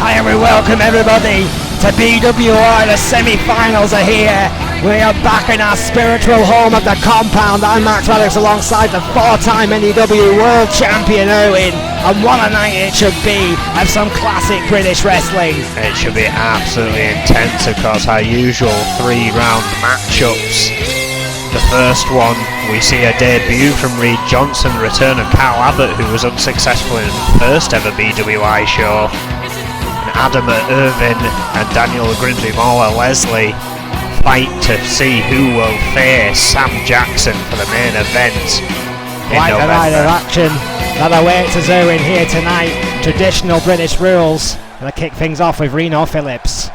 Hi, and we welcome everybody to BWI. The semi-finals are here. We are back in our spiritual home at the compound. I'm Max Maddox alongside the 4-time NEW World Champion Owen. And what a night it should be of some classic British wrestling. It should be absolutely intense, of course, our usual 3-round matchups. The first one, we see a debut from Reed Johnson, the return of Carl Abbott, who was unsuccessful in the first ever BWI show. And Adam Irvin and Daniel Grimsby Moore Leslie fight to see who will face Sam Jackson for the main event. Quite the night of action that awaits us Owen here tonight. Traditional British rules. And I kick things off with Reno Phillips.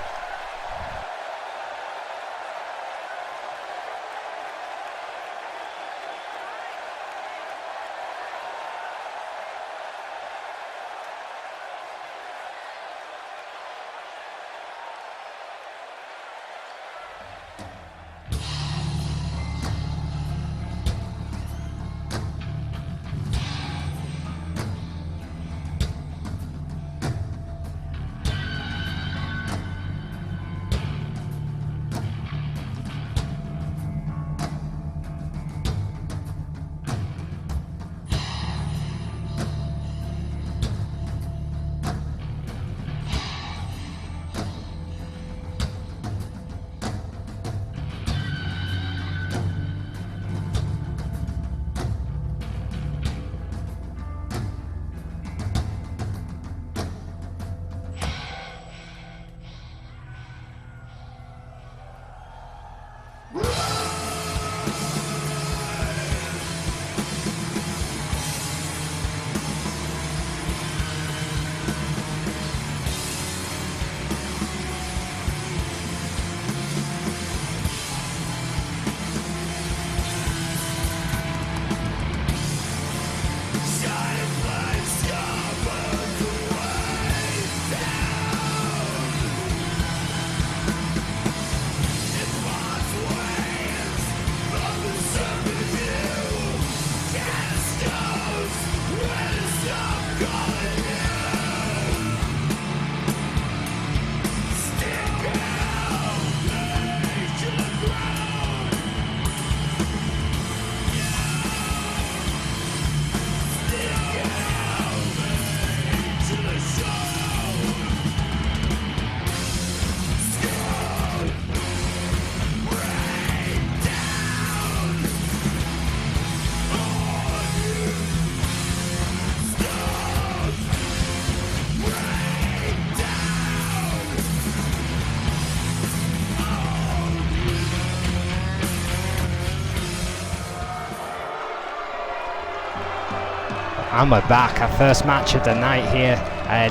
And we're back, our first match of the night here,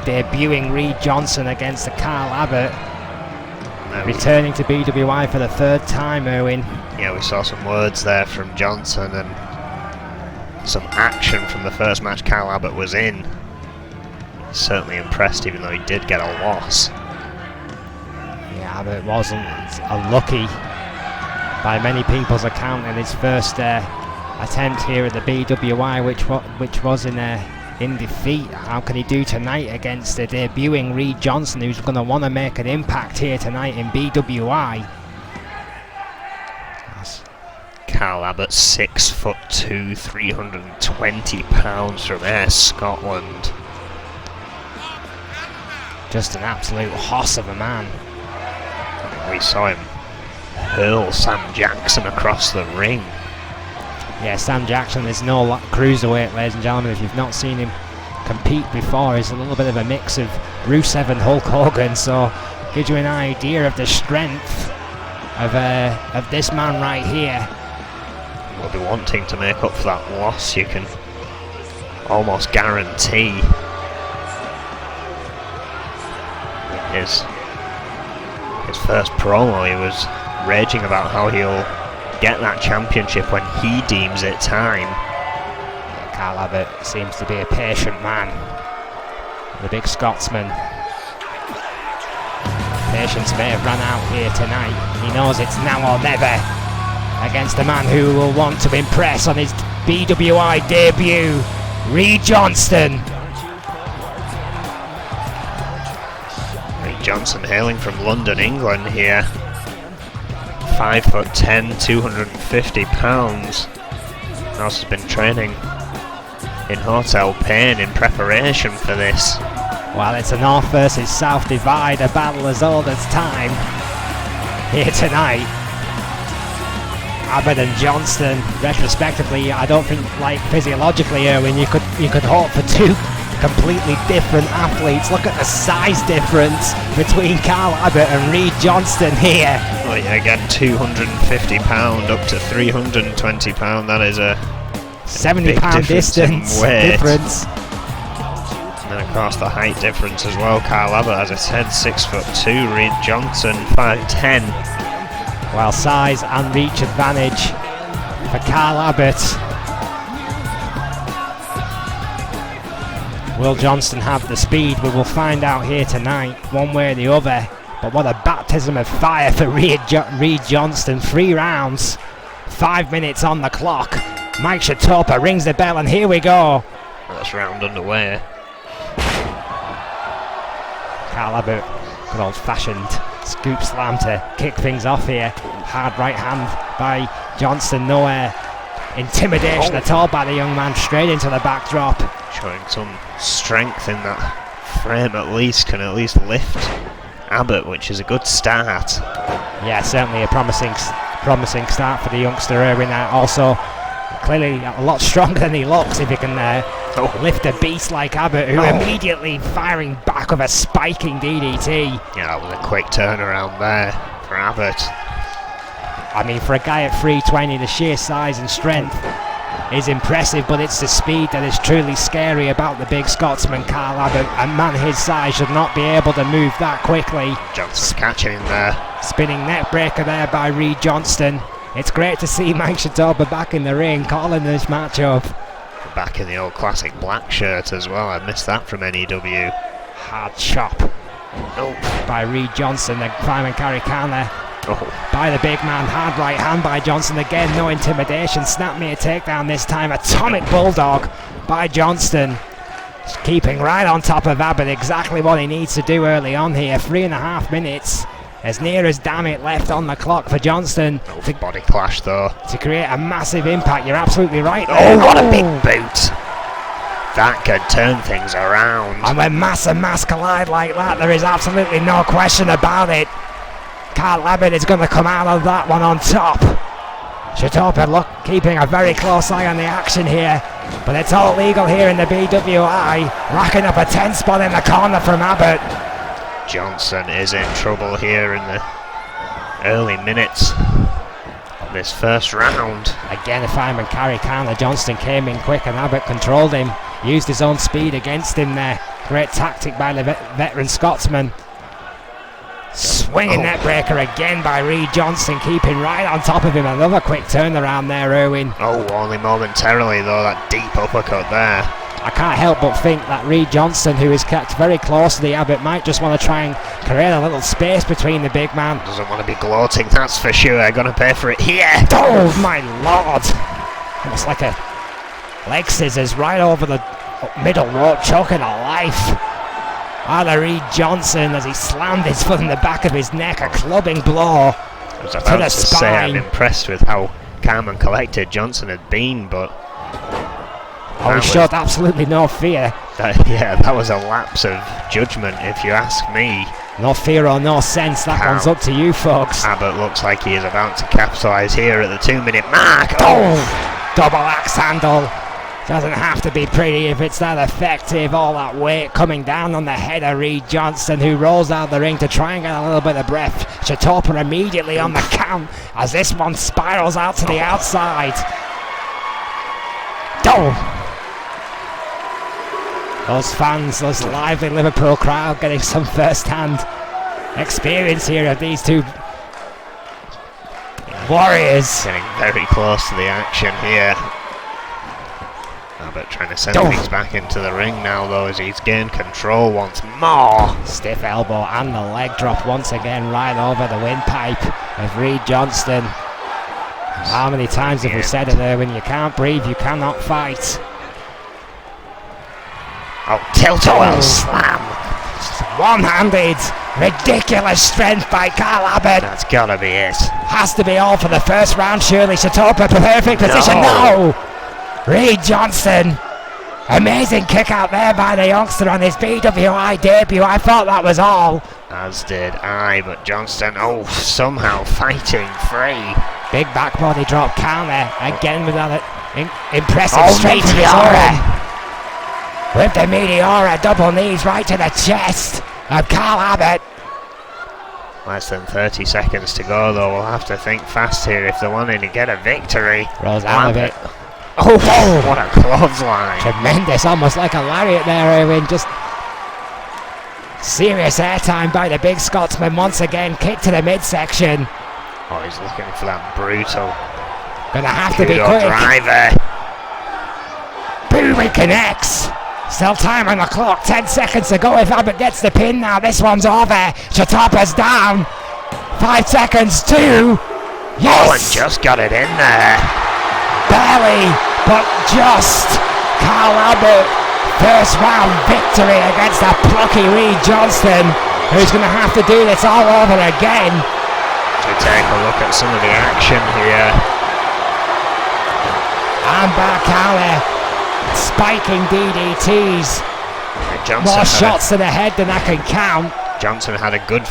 debuting Reed Johnson against the Carl Abbott, returning to BWI for the 3rd time, Owen. Yeah, we saw some words there from Johnson and some action from the first match Carl Abbott was in. Certainly impressed, even though he did get a loss. Yeah, Abbott wasn't unlucky by many people's account in his first attempt here at the BWI, which was in defeat. How can he do tonight against the debuting Reed Johnson, who's going to want to make an impact here tonight in BWI? Carl Abbott, 6'2", 320 pounds from Ayr, Scotland. Just an absolute hoss of a man. We saw him hurl Sam Jackson across the ring. Yeah, Sam Jackson is no cruiserweight, ladies and gentlemen. If you've not seen him compete before, he's a little bit of a mix of Rusev and Hulk Hogan, so gives you an idea of the strength of this man right here. We'll be wanting to make up for that loss, you can almost guarantee. In his first promo, he was raging about how he'll get that championship when he deems it time. Yeah, Carl Abbott seems to be a patient man, the big Scotsman. Patience may have run out here tonight. He knows it's now or never against a man who will want to impress on his BWI debut, Reed Johnson. Johnson, hailing from London, England here. 5'10", 250 pounds. Also has been training in Hotel Pain in preparation for this. Well, it's a North versus South divide, a battle as old as time. Here tonight, Abbott and Johnston, retrospectively, I don't think, like physiologically, Erwin, you could hope for two completely different athletes. Look at the size difference between Carl Abbott and Reed Johnston here. Well, yeah, again, 250 pound up to 320 pound. That is a 70 pound distance difference. And then of course the height difference as well. Carl Abbott, as I said, 6'2", Reed Johnson 5'10". Well, size and reach advantage for Carl Abbott. Will Johnston have the speed? We will find out here tonight, one way or the other. But what a baptism of fire for Reed Johnston. 3 rounds, 5 minutes on the clock. Mike Shatopa rings the bell, and here we go. That's round underway. Carl Abbott, good old-fashioned scoop slam to kick things off here. Hard right hand by Johnston, nowhere intimidation at all by the young man, straight into the backdrop. Showing some strength in that frame, at least can at least lift Abbott, which is a good start. Yeah, certainly a promising start for the youngster Erwin. Also clearly a lot stronger than he looks if he can lift a beast like Abbott, who immediately firing back with a spiking DDT. Yeah, that was a quick turnaround there for Abbott. I mean, for a guy at 320, the sheer size and strength is impressive, but it's the speed that is truly scary about the big Scotsman, Carl Abbott. A man his size should not be able to move that quickly. Johnson catching him there. Spinning neck breaker there by Reed Johnston. It's great to see Mike Shatopa back in the ring, calling this matchup. Back in the old classic black shirt as well. I missed that from NEW. Hard chop by Reed Johnston. The climb and carry counter by the big man. Hard right hand by Johnston. Again, no intimidation. Snap me a takedown this time. Atomic bulldog by Johnston. Just keeping right on top of Abbott. Exactly what he needs to do early on here. 3.5 minutes. As near as damn it left on the clock for Johnston. Body clash though. To create a massive impact. You're absolutely right there. Oh, what a big boot. That could turn things around. And when mass and mass collide like that, there is absolutely no question about it. Carl Abbott is going to come out of that one on top. Shatopa keeping a very close eye on the action here. But it's all legal here in the BWI. Racking up a 10 spot in the corner from Abbott. Johnson is in trouble here in the early minutes of this first round. Again, a fireman carry counter. Johnston came in quick and Abbott controlled him. Used his own speed against him there. Great tactic by the veteran Scotsman. Swinging net breaker again by Reed Johnston, keeping right on top of him. Another quick turnaround there, Erwin. Oh, only momentarily though, that deep uppercut there. I can't help but think that Reed Johnston, who is kept very close to the Abbott, might just want to try and create a little space between the big man. Doesn't want to be gloating, that's for sure. Gonna pay for it here. Oh my lord! Almost like a leg scissors right over the middle rope, choking a life. Ada Reed Johnson, as he slammed his foot in the back of his neck, a clubbing blow I was about to say, I'm impressed with how calm and collected Johnson had been, but he showed absolutely no fear. That was a lapse of judgment, if you ask me. No fear or no sense, that one's up to you folks. Abbott looks like he is about to capitalise here at the 2-minute mark. Oh! Double axe handle. Doesn't have to be pretty if it's that effective. All that weight coming down on the head of Reed Johnston, who rolls out the ring to try and get a little bit of breath. Shatopa immediately on the count as this one spirals out to the outside. Those fans, those lively Liverpool crowd getting some first-hand experience here of these two warriors. Getting very close to the action here. Abbott trying to send things back into the ring now though, as he's gained control once more. Stiff elbow and the leg drop once again right over the windpipe of Reed Johnston. How many times have we said it there? When you can't breathe, you cannot fight. Oh, tilt-a-whirl slam. One-handed, ridiculous strength by Carl Abbott. That's gotta be it. Has to be all for the first round, surely. Chatopa, perfect position. No! Reed Johnson. Amazing kick out there by the youngster on his BWI debut. I thought that was all. As did I, but Johnston, somehow fighting free. Big back body drop counter. Again with that impressive straight to his arm. With the Meteora, double knees right to the chest of Carl Abbott. Less than 30 seconds to go, though. We'll have to think fast here if they're wanting to get a victory. Rolls out of it. What a clothesline. Tremendous, almost like a lariat there, Erwin. Just serious airtime by the big Scotsman once again. Kick to the midsection. Oh, he's looking for that brutal. Gonna have to be Kudo quick. driver. Boom, it connects. Still time on the clock, 10 seconds to go. If Abbott gets the pin now, this one's over. Chatopa's down. 5 seconds, 2. Yes! Oh, and just got it in there. Barely, but just. Carl Abbott, first round victory against that plucky Reed Johnston, who's going to have to do this all over again. To take a look at some of the action here. And Barkala spiking DDTs. More shots to the head than I can count. Johnson had a good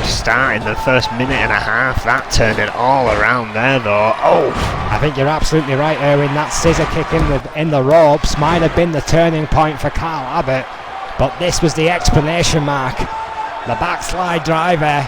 start in the first minute and a half. That turned it all around there, though. I think you're absolutely right, Erwin. That scissor kick in the ropes might have been the turning point for Carl Abbott, but this was the exclamation mark. The backslide driver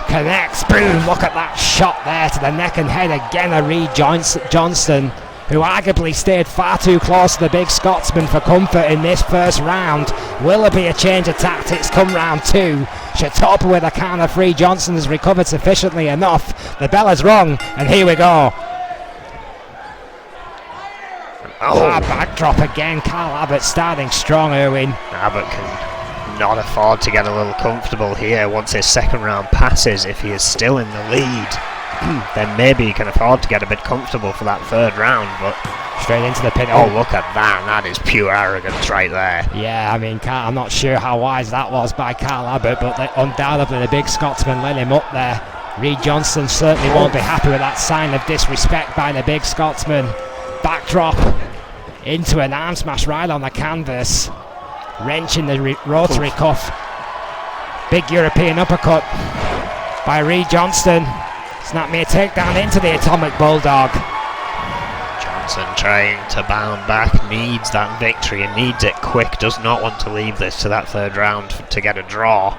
connects. Boom! Look at that shot there to the neck and head again of Reed Johnston, who arguably stayed far too close to the big Scotsman for comfort in this first round. Will there be a change of tactics come round 2? Chatopa with a counter free. Johnson has recovered sufficiently enough. The bell is rung, and here we go. Backdrop again. Carl Abbott starting strong, Erwin. Abbott can not afford to get a little comfortable here once his second round passes. If he is still in the lead, then maybe he can afford to get a bit comfortable for that third round, but straight into the pin. Look at that. That is pure arrogance right there. Yeah, I mean, I'm not sure how wise that was by Carl Abbott, but undoubtedly the big Scotsman led him up there. Reed Johnson certainly won't be happy with that sign of disrespect by the big Scotsman. Backdrop into an arm smash right on the canvas. Wrenching the rotary cuff. Big European uppercut by Reed Johnston. Snap me a takedown into the Atomic Bulldog. Johnson trying to bound back, needs that victory and needs it quick, does not want to leave this to that third round to get a draw.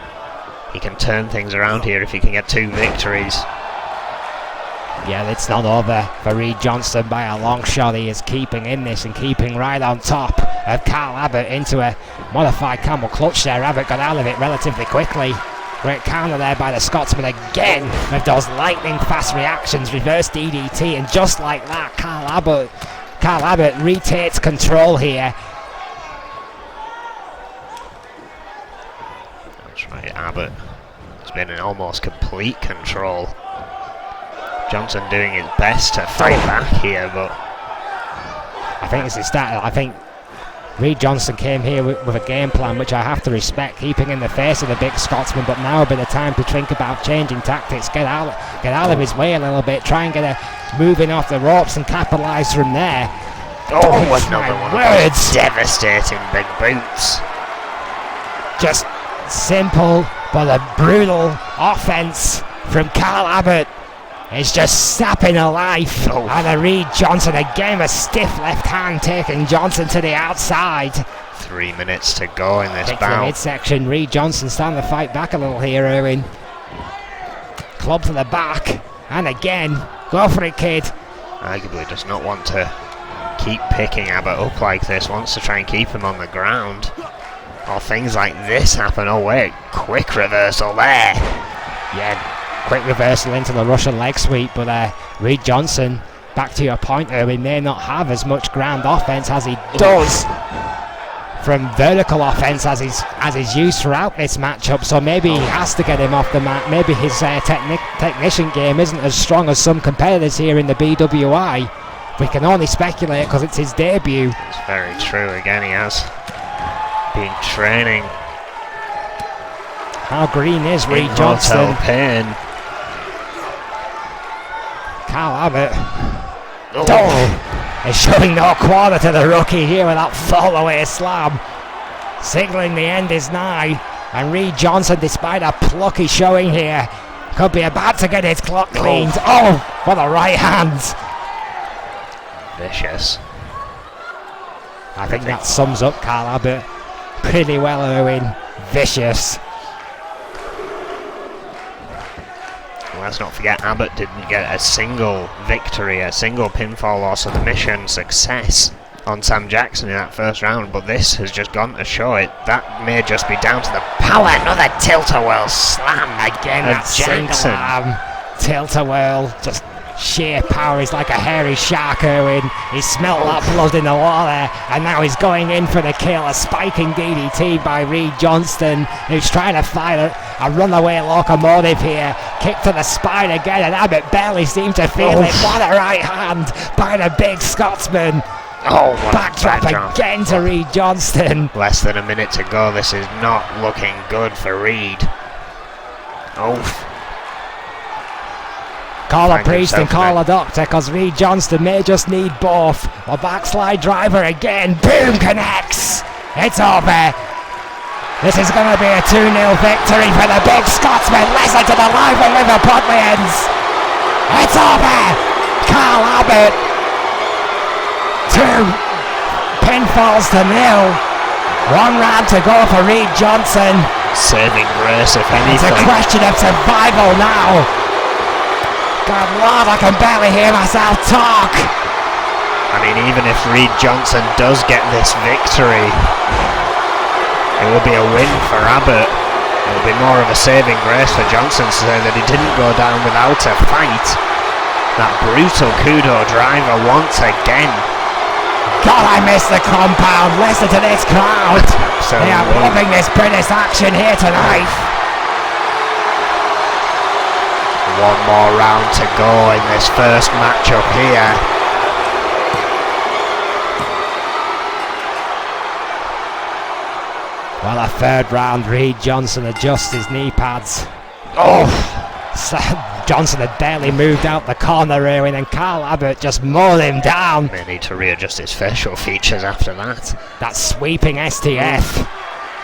He can turn things around here if he can get 2 victories. Yeah, it's not over for Reed Johnston by a long shot. He is keeping in this and keeping right on top of Carl Abbott into a modified camel clutch there. Abbott got out of it relatively quickly. Great counter there by the Scotsman again with those lightning fast reactions, reverse DDT, and just like that, Carl Abbott retains control here. That's right, Abbott has been in almost complete control. Johnson doing his best to fight back here, but I think it's his start. I think Reed Johnson came here with a game plan, which I have to respect, keeping in the face of the big Scotsman, but now would be the time to think about changing tactics, get out of his way a little bit, try and get a moving off the ropes and capitalise from there. Another one of those devastating big boots. Just simple but a brutal offense from Carl Abbott. It's just sapping a life out of Reed Johnson. Again, a stiff left hand taking Johnson to the outside. 3 minutes to go in this Kick bout. to the midsection. Reed Johnson starting to fight back a little here, Erwin. Club to the back. And again, go for it, kid. Arguably does not want to keep picking Abbott up like this. Wants to try and keep him on the ground. Or things like this happen. Oh wait, quick reversal there. Yeah. Quick reversal into the Russian leg sweep, but Reed Johnson, back to your point, we may not have as much ground offense as he does from vertical offense as he's used throughout this matchup, so maybe he has to get him off the mat. Maybe his technician game isn't as strong as some competitors here in the BWI. We can only speculate because it's his debut. It's very true. Again, he has been training How green is Reed in Johnston? mortal pain. Cal Abbott. Is showing no quarter to the rookie here with that fall away slam. Signalling the end is nigh. And Reed Johnston, despite a plucky showing here, could be about to get his clock cleaned. Oh, what a right hand. Vicious. I think that sums up Cal Abbott pretty well, Erwin. Vicious. Let's not forget, Abbott didn't get a single victory, a single pinfall or submission success on Sam Jackson in that first round, but this has just gone to show it. That may just be down to the power. Another tilt-a-whirl slam again. That single arm tilt-a-whirl, just sheer power. He's like a hairy shark, Erwin. He smelt that blood in the water, and now he's going in for the kill. A spiking DDT by Reed Johnston, who's trying to fire a runaway locomotive here. Kick to the spine again, and Abbott barely seemed to feel it. What a right hand by the big Scotsman. Backdrop again to Reed Johnston. Less than a minute to go. This is not looking good for Reed. Call a priest and call a doctor, because Reed Johnston may just need both. A backslide driver again. Boom, connects. It's over. This is going to be a 2-0 victory for the big Scotsman. Listen to the lively Liverpudlians. It's over. Carl Abbott. 2 pinfalls to 0. 1 round to go for Reed Johnston. Saving grace, if anything. It's a question of survival now. God Lord, I can barely hear myself talk. I mean, even if Reed Johnston does get this victory, it will be a win for Abbott. It will be more of a saving grace for Johnston to say that he didn't go down without a fight. That brutal kudo driver once again. God, I miss the compound. Listen to this crowd. They are loving this British action here tonight. 1 more round to go in this first matchup here. Well, a 3rd round, Reed Johnston adjusts his knee pads. Johnson had barely moved out the corner, Erwin, and Carl Abbott just mowed him down. May need to readjust his facial features after that. That sweeping STF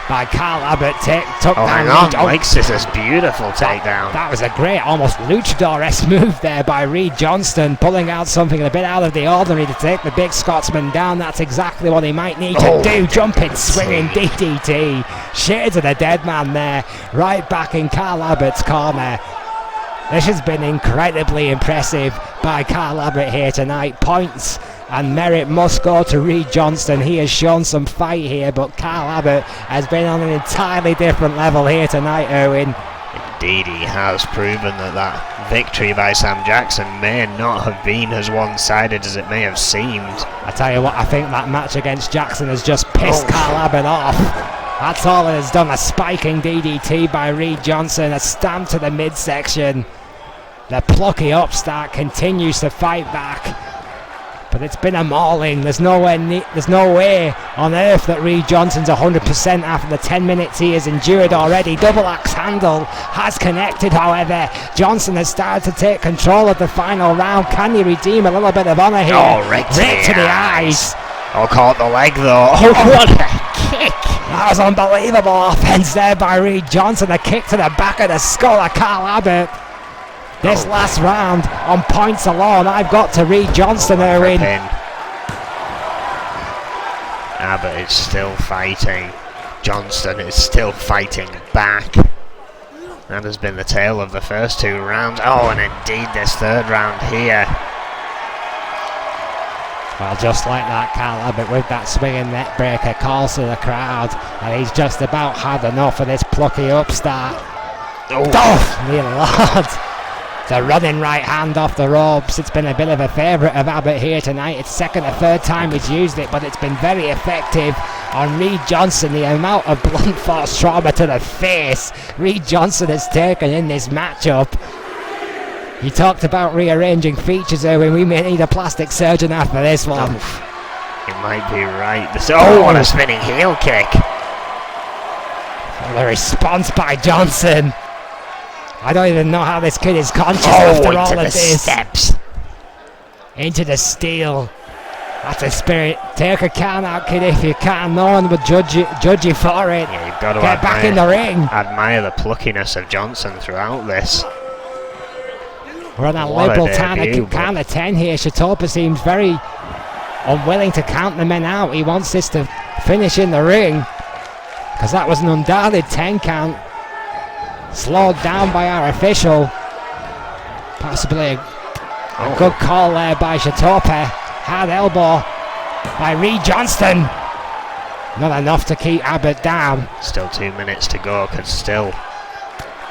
by Carl Abbott took down. Hang on, Mike Scissors, beautiful takedown. That was a great, almost luchador-esque move there by Reed Johnston, pulling out something a bit out of the ordinary to take the big Scotsman down. That's exactly what he might need to do. Jumping, swinging DDT. Shades of the dead man there, right back in Carl Abbott's corner. This has been incredibly impressive by Carl Abbott here tonight. Points and merit must go to Reed Johnston. He has shown some fight here, but Carl Abbott has been on an entirely different level here tonight, Erwin. Indeed, he has proven that victory by Sam Jackson may not have been as one-sided as it may have seemed. I tell you what, I think that match against Jackson has just pissed Carl Abbott off. That's all it has done. A spiking DDT by Reed Johnston, a stamp to the midsection. The plucky upstart continues to fight back, but it's been a mauling. There's no way on earth that Reed Johnston's 100% after the 10 minutes he has endured already. Double axe handle has connected, however. Johnston has started to take control of the final round. Can he redeem a little bit of honour here? Right to the eyes. Caught the leg though. What a kick! That was unbelievable offense there by Reed Johnston. A kick to the back of the skull of Carl Abbott. This last round, on points alone, I've got to Reed Johnston, Erwin. Abbott is still fighting. Johnston is still fighting back. That has been the tale of the first 2 rounds. And indeed this 3rd round here. Well, just like that, Carl Abbott with that swinging neck breaker calls to the crowd, and he's just about had enough of this plucky upstart. Dear Lord! The running right hand off the ropes. It's been a bit of a favourite of Abbott here tonight. It's 2nd or 3rd time he's used it, but it's been very effective on Reed Johnston. The amount of blunt force trauma to the face Reed Johnston has taken in this matchup. You talked about rearranging features, Erwin. We may need a plastic surgeon after this one. You might be right. What a spinning heel kick. The response by Johnson. I don't even know how this kid is conscious after all of this. Steps. Into the steel. That's a spirit. Take a count out, kid, if you can. No one would judge you for it. Yeah, you've got to get back in the ring. Admire the pluckiness of Johnson throughout this. We're on a liberal count of 10 here. Shatopa seems very unwilling to count the men out. He wants this to finish in the ring, because that was an undoubted 10 count. Slowed down by our official. Possibly a good call there by Shatopa. Hard elbow by Reed Johnston. Not enough to keep Abbott down. Still 2 minutes to go. Could still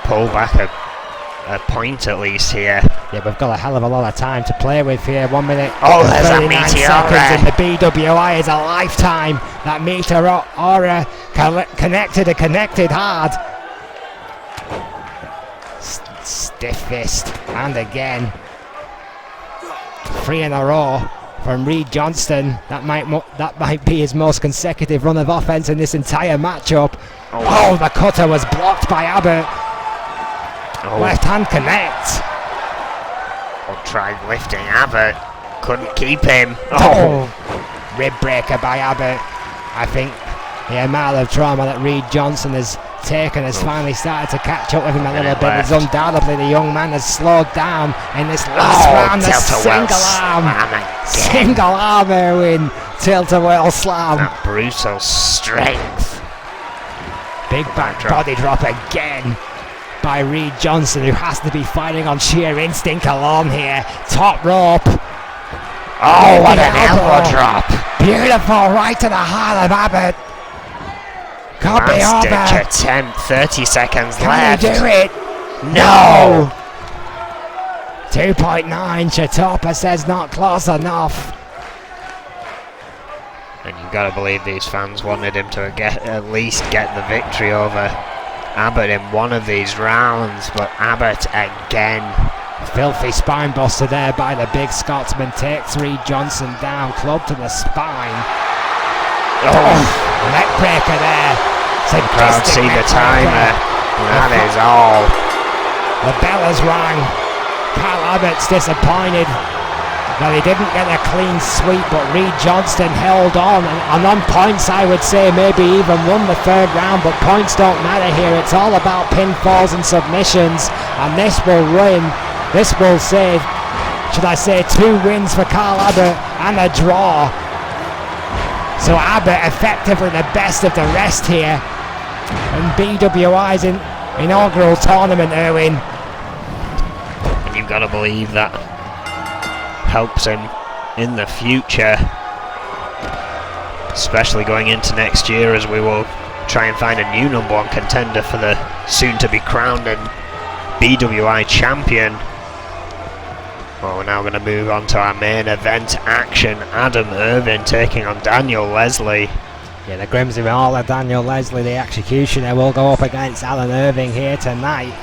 pull back a point at least here. Yeah, we've got a hell of a lot of time to play with here. 1 minute. Oh, there's a 39 meteor seconds in the BWI is a lifetime. That meteor aura connected hard. Stiff fist, and again. 3 in a row from Reed Johnston. That might be his most consecutive run of offense in this entire matchup. Oh, the cutter was blocked by Abbott. Left hand connect. Tried lifting Abbott, couldn't keep him. Rib breaker by Abbott. I think the amount of trauma that Reed Johnson has taken has finally started to catch up with him a little bit. It's undoubtedly the young man has slowed down in this last round. A single arm Erwin tilt-a-whirl slam. That brutal strength. Big back body drop again by Reed Johnson, who has to be fighting on sheer instinct alone here. Top rope. Oh, what an elbow drop. Beautiful, right to the heart of Abbott. Could be over. Last ditch attempt, 30 seconds Can left. he do it? No. 2.9, Shatopa says not close enough. And you've got to believe these fans wanted him to at least get the victory over Abbott in one of these rounds, but Abbott again. Filthy spine buster there by the big Scotsman. Takes Reed Johnson down, club to the spine. Neck breaker there. The crowd see the timer. That is all. The bell has rang. Carl Abbott's disappointed that he didn't get a clean sweep, but Reed Johnston held on, and on points I would say maybe even won the third round, but points don't matter here. It's all about pinfalls and submissions, and this will save, should I say, 2 wins for Carl Abbott and a draw. So Abbott effectively the best of the rest here in BWI's inaugural tournament, Erwin. And you've got to believe that helps him in the future, especially going into next year, as we will try and find a new #1 contender for the soon-to-be crowned and BWI Champion. Well, we're now going to move on to our main event action. Adam Irvin taking on Daniel Leslie. Yeah, the Grimsby Mauler, Daniel Leslie, the executioner, will go up against Alan Irving here tonight.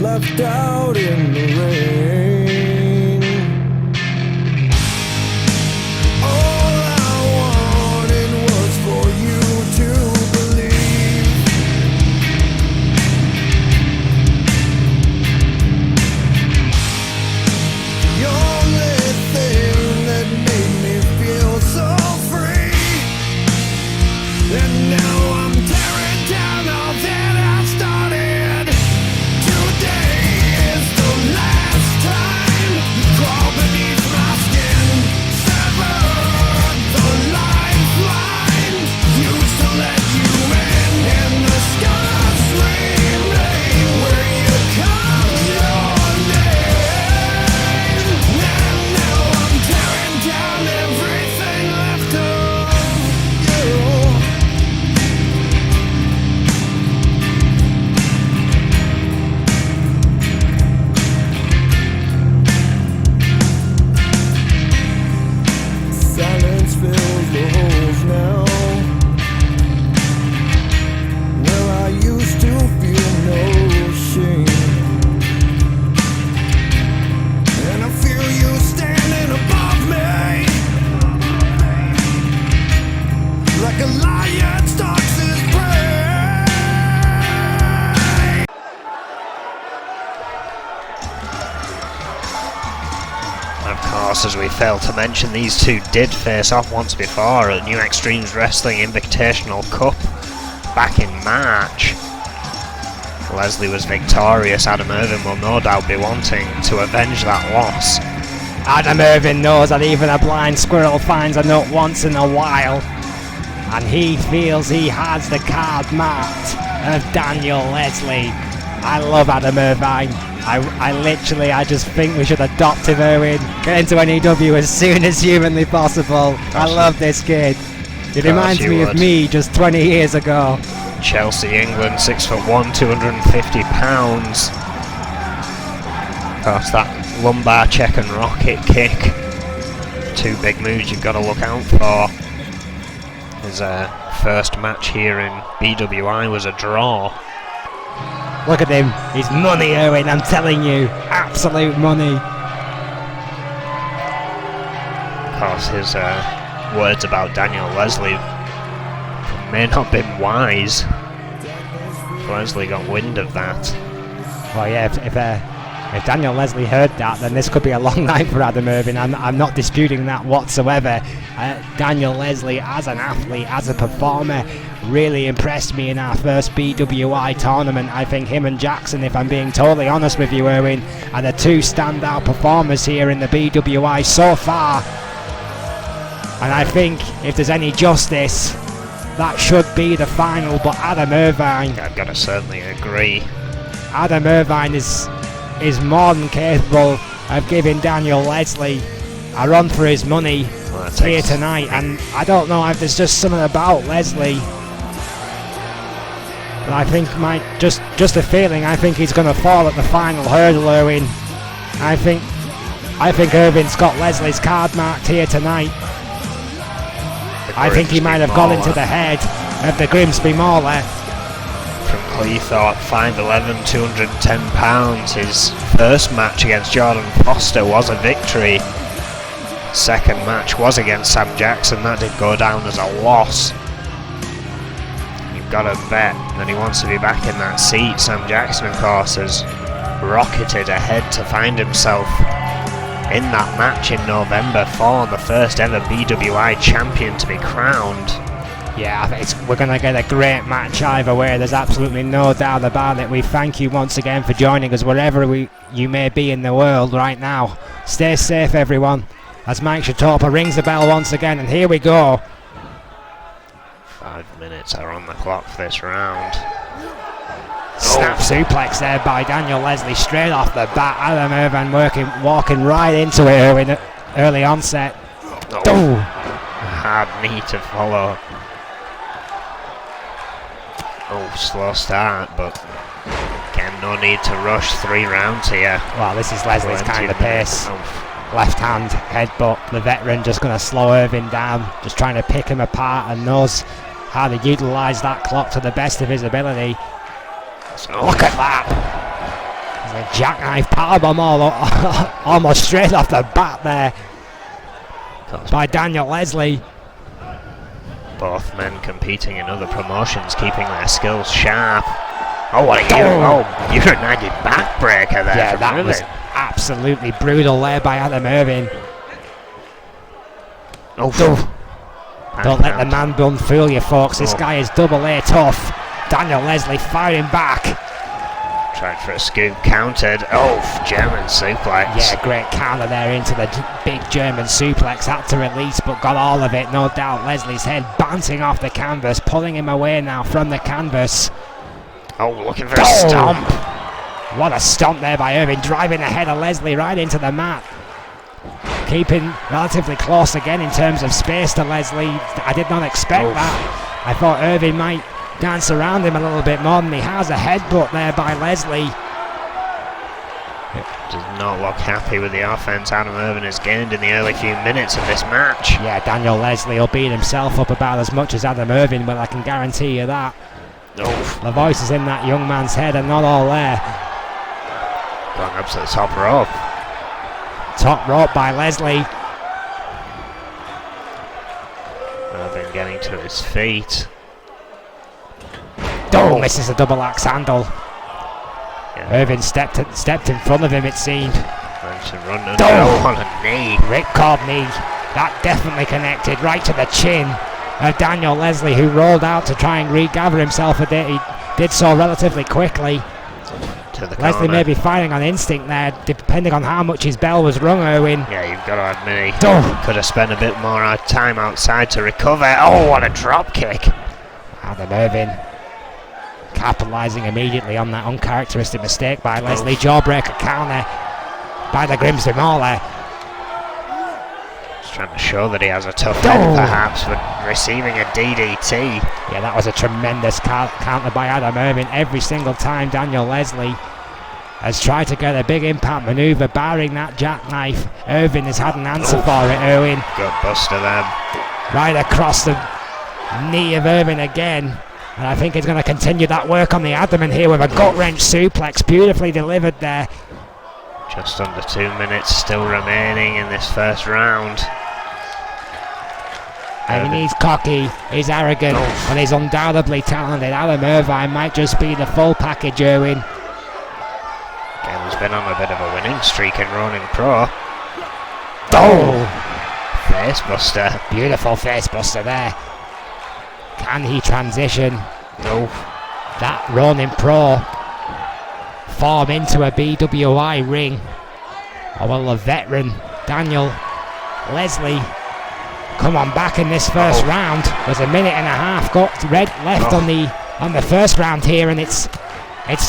left out in the rain. All I wanted was for you to believe. The only thing that made me feel so free. And now I'm tearing down all that I started. Today is the last time you crawl beneath my skin. Sever the lifeline used to let you in, and the scars remain where you call your name. And now I'm tearing down everything left of you. Silence fills the holes now, where I used to feel no shame. And I feel you standing above me, like a lion stalks his prey. Of course, as we failed to mention, these two did face off once before at New Extremes Wrestling Invitational Cup back in March. Leslie was victorious. Adam Irvin will no doubt be wanting to avenge that loss. Adam Irvin knows that even a blind squirrel finds a nut once in a while, and he feels he has the card marked of Daniel Leslie. I love Adam Irvine. I just think we should adopt him, Erwin. Get into NEW as soon as humanly possible. I love this kid. It reminds me of me just 20 years ago. Chelsea, England, 6'1", 250 pounds. Of course, that lumbar check and rocket kick. Two big moves you've got to look out for. His first match here in BWI was a draw. Look at him. He's money, Erwin, I'm telling you. Absolute money. Of course, his words about Daniel Leslie may not have been wise. Leslie got wind of that. Well, yeah, if Daniel Leslie heard that, then this could be a long night for Adam Irvin. I'm not disputing that whatsoever. Daniel Leslie, as an athlete, as a performer, really impressed me in our first BWI tournament. I think him and Jackson, if I'm being totally honest with you, Erwin, are the two standout performers here in the BWI so far. And I think if there's any justice, that should be the final. But Adam Irvine, I've got to certainly agree. Adam Irvine is more than capable of giving Daniel Leslie a run for his money here tonight. And I don't know if there's just something about Leslie, but I think just a feeling. I think he's going to fall at the final hurdle, Erwin. I think Irvin's got Leslie's card marked here tonight. I think he might have got into the head of the Grimsby Mauler. From Cleethorpes, 5'11", 210 pounds. His first match against Jordan Foster was a victory. Second match was against Sam Jackson. That did go down as a loss. You've got to bet that he wants to be back in that seat. Sam Jackson, of course, has rocketed ahead to find himself in that match in November for the first ever BWI champion to be crowned. Yeah, I think we're going to get a great match either way. There's absolutely no doubt about it. We thank you once again for joining us wherever you may be in the world right now. Stay safe, everyone, as Mike Shatopa rings the bell once again, and here we go. 5 minutes are on the clock for this round. Snap suplex there by Daniel Leslie straight off the bat. Adam Irvine walking right into it early onset. Oh. Hard knee to follow. Oh, slow start, but again, no need to rush. 3 rounds here. Well, this is Leslie's kind of pace. Left hand headbutt. The veteran just going to slow Irvin down, just trying to pick him apart, and knows how to utilise that clock to the best of his ability. Look at that! Jackknife powerbomb almost straight off the bat there by Daniel Leslie. Both men competing in other promotions, keeping their skills sharp. Oh, what a United backbreaker there. Yeah, that was absolutely brutal there by Adam Irving. Oh, Don't let the man bun fool you, folks. This guy is double A tough. Daniel Leslie firing back. Tried for a scoop, countered. Oh, German suplex. Yeah, great counter there into the big German suplex. Had to release, but got all of it, no doubt. Leslie's head bouncing off the canvas, pulling him away now from the canvas. Oh, looking for a stomp. What a stomp there by Irving, driving the head of Leslie right into the mat. Keeping relatively close again in terms of space to Leslie. I did not expect that. I thought Irving might dance around him a little bit more than he has. A headbutt there by Leslie. Does not look happy with the offense Adam Irving has gained in the early few minutes of this match. Yeah, Daniel Leslie will beat himself up about as much as Adam Irving, but I can guarantee you that. The voices in that young man's head are not all there. Going up to the top rope. Top rope by Leslie. Irving getting to his feet. Misses a double axe handle. Yeah. Irving stepped in front of him, it seemed. Managed to run under. On a knee. Ripcord knee. That definitely connected right to the chin of Daniel Leslie, who rolled out to try and regather himself a bit. He did so relatively quickly. To the Leslie may be firing on instinct there, depending on how much his bell was rung, Erwin. Yeah, you've got to admit he could have spent a bit more time outside to recover. Oh, what a drop kick. Adam Irving capitalising immediately on that uncharacteristic mistake by Leslie. Jawbreaker counter by the Grimsby Mauler. Just trying to show that he has a tough head perhaps, but receiving a DDT. Yeah, that was a tremendous counter by Adam Irving. Every single time Daniel Leslie has tried to get a big impact manoeuvre, barring that jackknife, Irving has had an answer for it, Erwin. Good buster then. Right across the knee of Irving again. And I think he's going to continue that work on the abdomen here with a gut-wrench suplex, beautifully delivered there. Just under 2 minutes still remaining in this first round. I mean, he's cocky, he's arrogant, and he's undoubtedly talented. Adam Irvine might just be the full package, Erwin. Again, he's been on a bit of a winning streak in Ronin Pro. Facebuster. Beautiful facebuster there. Can he transition that Ronin Pro form into a BWI ring? Or will the veteran Daniel Leslie come on back in this first round? There's a minute and a half got left on the first round here, and it's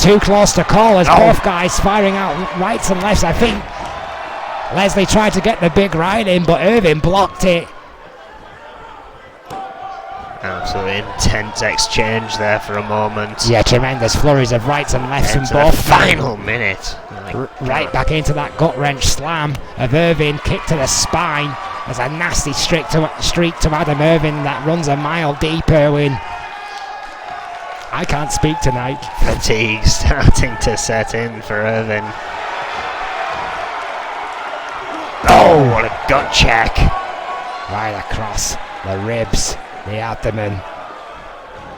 too close to call as both guys firing out rights and lefts. I think Leslie tried to get the big right in, but Irving blocked it. Absolutely intense exchange there for a moment. Yeah, tremendous flurries of rights and lefts from Into both. the final minute. Right back into that gut wrench slam of Irving, kick to the spine. There's a nasty streak to Adam Irving that runs a mile deep, Erwin. I can't speak tonight. Fatigue starting to set in for Irving. Oh, what a gut check. Right across the ribs, the abdomen,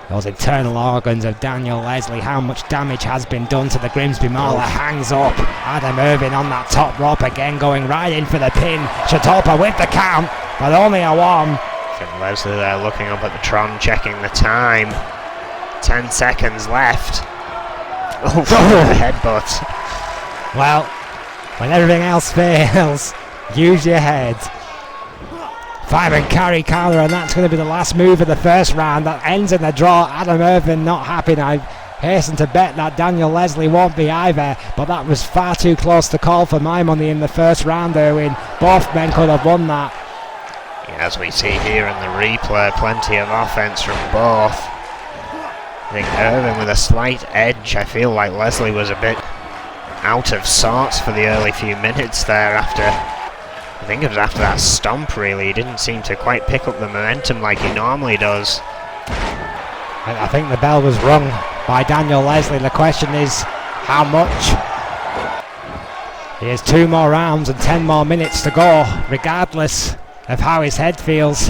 those internal organs of Daniel Leslie. How much damage has been done to the Grimsby Mauler? Hangs up. Adam Irving on that top rope again, going right in for the pin. Chatopa with the count, but only a one. And Leslie there looking up at the Tron, checking the time. 10 seconds left. Headbutt. Well, when everything else fails, use your head. 5 and carry counter, and that's going to be the last move of the first round. That ends in the draw. Adam Irving not happy. And I hasten to bet that Daniel Leslie won't be either, but that was far too close to call for my money in the first round, Erwin. Both men could have won that. Yeah, as we see here in the replay, plenty of offense from both. I think Irving with a slight edge. I feel like Leslie was a bit out of sorts for the early few minutes there after, I think it was after that stomp really. He didn't seem to quite pick up the momentum like he normally does. I think the bell was rung by Daniel Leslie. The question is, how much? He has 2 more rounds and 10 more minutes to go, regardless of how his head feels.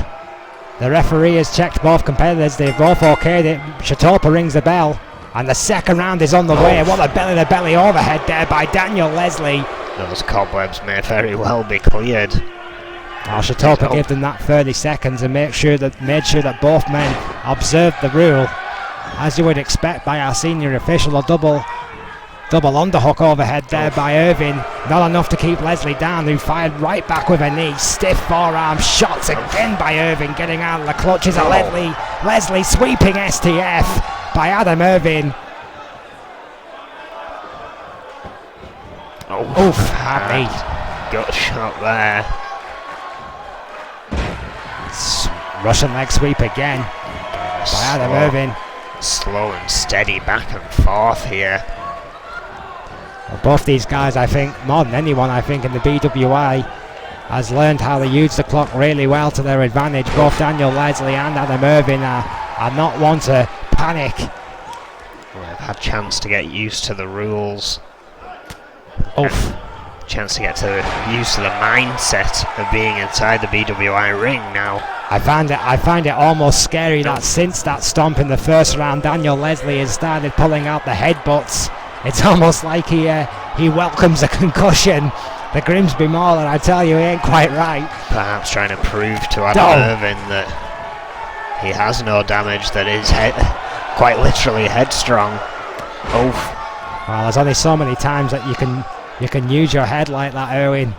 The referee has checked both competitors. They've both okayed it. Shatopa rings the bell. And the second round is on the way. What a belly-to-belly overhead there by Daniel Leslie. Those cobwebs may very well be cleared. Well, Shatopa gave them that 30 seconds and made sure that both men observed the rule. As you would expect by our senior official, a double underhook overhead there by Irving. Not enough to keep Leslie down, who fired right back with a knee. Stiff forearm shots again by Irving, getting out of the clutches of Leslie. Leslie sweeping STF by Adam Irving. Oof, hard knee. Gut shot there. Russian leg sweep again by Adam Irving. Slow and steady back and forth here. Well, both these guys, I think, more than anyone, I think, in the BWI, has learned how to use the clock really well to their advantage. Both Daniel Leslie and Adam Irving are not one to panic. Well, they've had a chance to get used to the rules. Oof. Chance to get used to the mindset of being inside the BWI ring now. I find it almost scary that since that stomp in the first round, Daniel Leslie has started pulling out the headbutts. It's almost like he welcomes a concussion. The Grimsby Mauler, I tell you, he ain't quite right. Perhaps trying to prove to Adam Irving that he has no damage, that is quite literally headstrong. Oof. Well, there's only so many times that you can use your head like that, Erwin,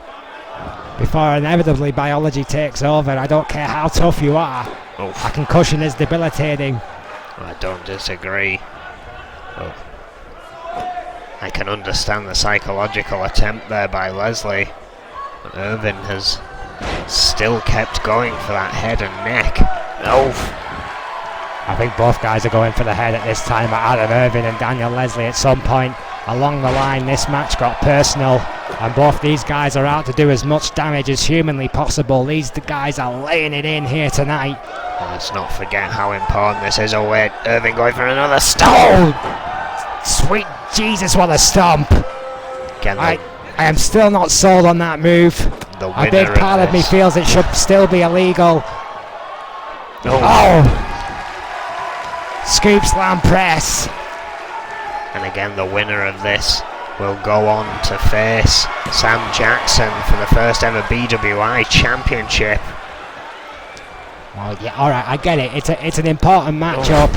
before inevitably biology takes over. I don't care how tough you are. Oof. A concussion is debilitating. I don't disagree. Oh. I can understand the psychological attempt there by Leslie. But Irving has still kept going for that head and neck. Oof. I think both guys are going for the head at this time, but Adam Irving and Daniel Leslie at some point along the line this match got personal, and both these guys are out to do as much damage as humanly possible. These guys are laying it in here tonight. Let's not forget how important this is. Oh wait, Irving going for another stomp. Sweet Jesus, what a stomp. Again, I am still not sold on that move. A big part of me feels it should still be illegal. Oh! Scoop slam press. And again, the winner of this will go on to face Sam Jackson for the first ever BWI Championship. Well, yeah, alright, I get it. It's an important matchup.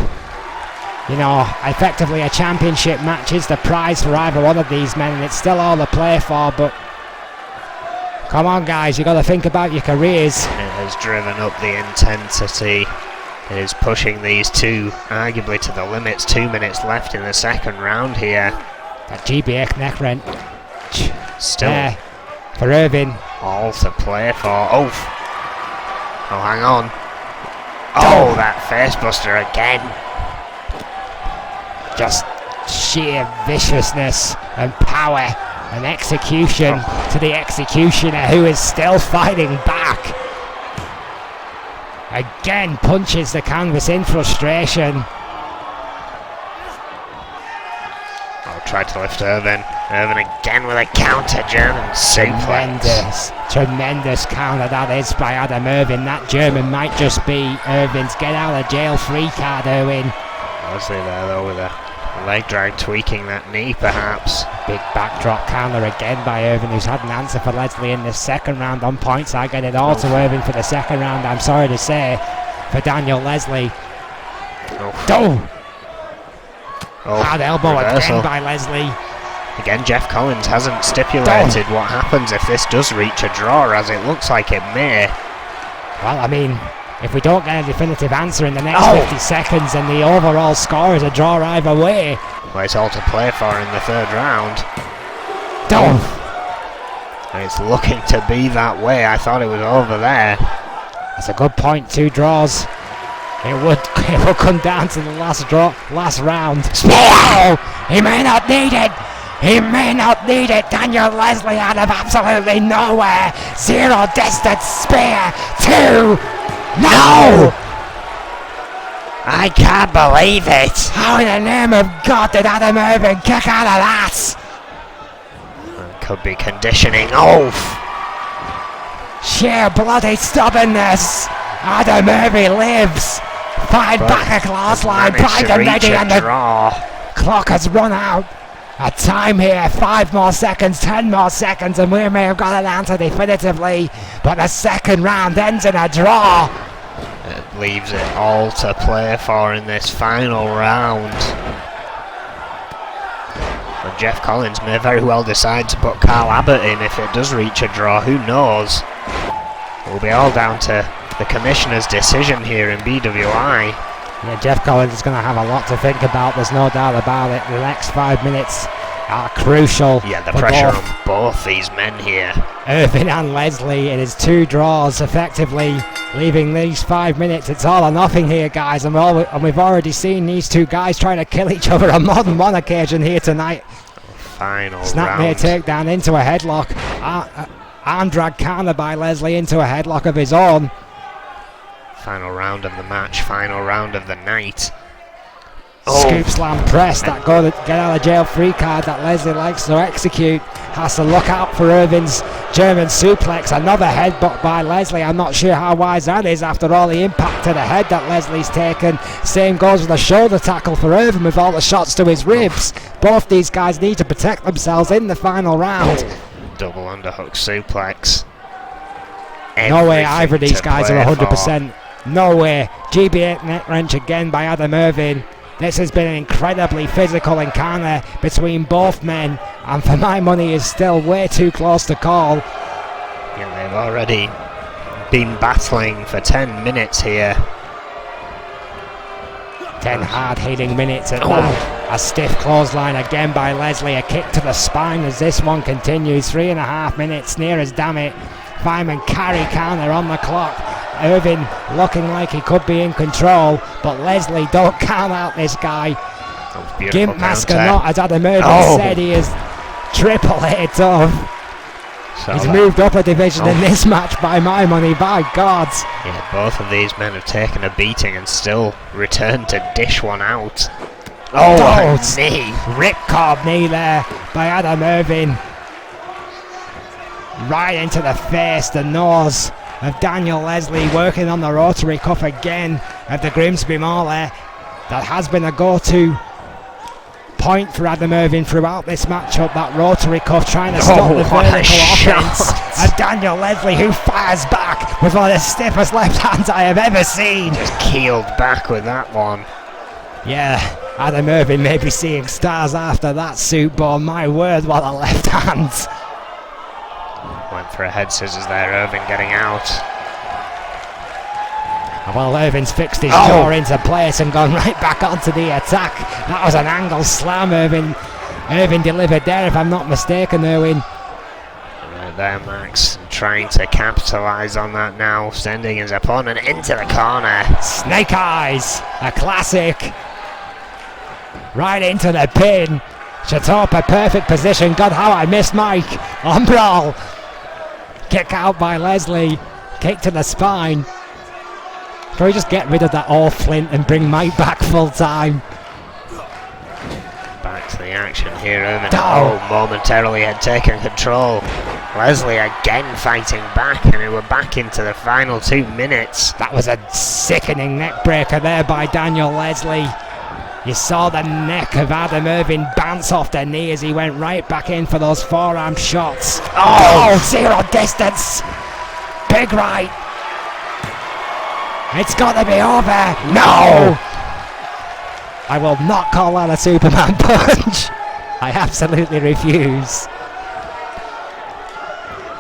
You know, effectively a championship match is the prize for either one of these men, and it's still all to play for, but come on guys, you got to think about your careers. It has driven up the intensity. It is pushing these two arguably to the limits. 2 minutes left in the second round here. That GBA neck wrench still there for Irving. All to play for. Oh, hang on. Oh, that facebuster again. Just sheer viciousness and power and execution to the executioner, who is still fighting back. Again punches the canvas in frustration. I'll try to lift Irving. Irving again with a counter German suplex. Tremendous counter that is by Adam Irving. That German might just be Irving's get out of jail free card, Irving. Leslie there though with a leg drag, tweaking that knee perhaps. Big backdrop counter again by Irving, who's had an answer for Leslie in the second round on points. I get it all to Irving for the second round, I'm sorry to say, for Daniel Leslie. Hard elbow reversal again by Leslie. Again, Jeff Collins hasn't stipulated what happens if this does reach a draw, as it looks like it may. Well, I mean, if we don't get a definitive answer in the next 50 seconds, and the overall score is a draw either way. Well, it's all to play for in the third round. And it's looking to be that way. I thought it was over there. That's a good point. 2 draws. It would come down to the last round. Spear! He may not need it. He may not need it. Daniel Leslie out of absolutely nowhere. 0 distance spear. 2. No! I can't believe it. How in the name of God did Adam Irving kick out of that? Could be conditioning. Oh! Sheer bloody stubbornness. Adam Murphy lives. Fight back across line. Pride and ready, and the clock has run out. A time here, 5 more seconds, 10 more seconds, and we may have got an answer definitively, but the second round ends in a draw. It leaves it all to play for in this final round. But Jeff Collins may very well decide to put Carl Abbott in if it does reach a draw, who knows? It will be all down to the commissioner's decision here in BWI. Yeah, Jeff Collins is going to have a lot to think about, there's no doubt about it. The next 5 minutes are crucial. Yeah, the pressure on both these men here. Irvin and Leslie, it is 2 draws effectively, leaving these 5 minutes. It's all or nothing here, guys, and we've already seen these 2 guys trying to kill each other on more than one occasion here tonight. Final Snapmare takedown into a headlock. Arm drag counter by Leslie into a headlock of his own. Final round of the match, final round of the night. Scoop slam press, that get out of jail free card that Leslie likes to execute. Has to look out for Irvin's German suplex. Another headbutt by Leslie. I'm not sure how wise that is after all the impact to the head that Leslie's taken. Same goes with a shoulder tackle for Irvin with all the shots to his ribs. Both these guys need to protect themselves in the final round. Double underhook suplex. No way either of these guys are 100%. No way. GB8 neck wrench again by Adam Irvin. This has been an incredibly physical encounter between both men, and for my money is still way too close to call. Yeah, they've already been battling for 10 minutes here. 10 hard-hitting minutes at that. A stiff clothesline again by Leslie. A kick to the spine as this one continues. 3.5 minutes, near as damn it. Fireman carry counter on the clock. Irvin looking like he could be in control, but Leslie, don't count out this guy. Gimp mask or not, as Adam Irvin said, he is triple hit of. He's moved up a division in this match by my money, by God. Yeah, both of these men have taken a beating and still returned to dish one out. Oh, knee. Ripcord knee there by Adam Irvin. Right into the face, the nose of Daniel Leslie, working on the rotary cuff again at the Grimsby Mauler. That has been a go-to point for Adam Irvin throughout this matchup, that rotary cuff, trying to stop the vertical offense of Daniel Leslie, who fires back with one of the stiffest left hands I have ever seen. Just keeled back with that one. Yeah, Adam Irvin may be seeing stars after that suit, but my word, what a left hand. Went for a head scissors there, Irvin getting out. Well, Irvin's fixed his jaw into place and gone right back onto the attack. That was an angle slam Irvin delivered there, if I'm not mistaken, Irwin. Right there, Max, trying to capitalise on that now, sending his opponent into the corner. Snake Eyes, a classic. Right into the pin. Chatopa, perfect position. God, how I missed Mike. On brawl. Kick out by Leslie. Kick to the spine. Can we just get rid of that old Flint and bring Mike back full time? Back to the action here. Irvin momentarily had taken control. Leslie again fighting back, and we're back into the final 2 minutes. That was a sickening neck breaker there by Daniel Leslie. You saw the neck of Adam Irvin bounce off the knee as he went right back in for those forearm shots. Zero distance. Big right. It's got to be over. No! I will not call that a Superman punch. I absolutely refuse.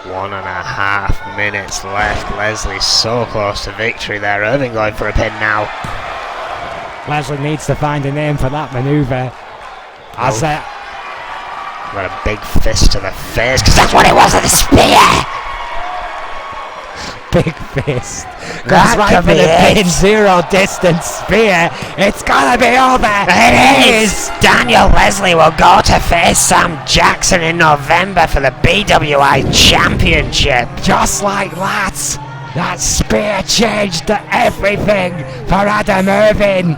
1.5 minutes left. Leslie so close to victory there. Irvin going for a pin now. Leslie needs to find a name for that manoeuvre. Got a big fist to the face, because that's what it was with the spear! Big fist. Goes right for the pin, zero distance spear. It's gotta be over. It is! Daniel Leslie will go to face Sam Jackson in November for the BWI Championship. Just like that. That spear changed everything for Adam Irvin.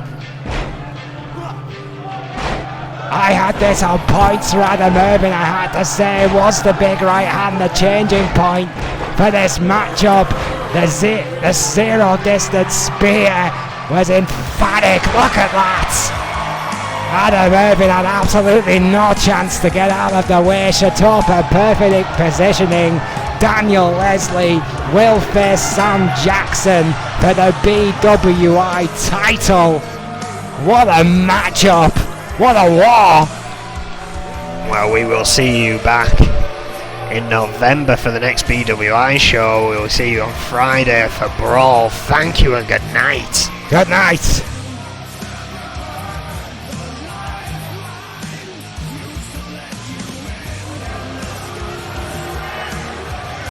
I had this on points for Adam Irvin. I had to say, was the big right hand the changing point for this matchup? The zero distance spear was emphatic. Look at that. Adam Irvin had absolutely no chance to get out of the way. Shatopa perfect positioning. Daniel Leslie will face Sam Jackson for the BWI title. What a matchup. What a war. Well, we will see you back in November for the next BWI show. We will see you on Friday for Brawl. Thank you and good night. Good night.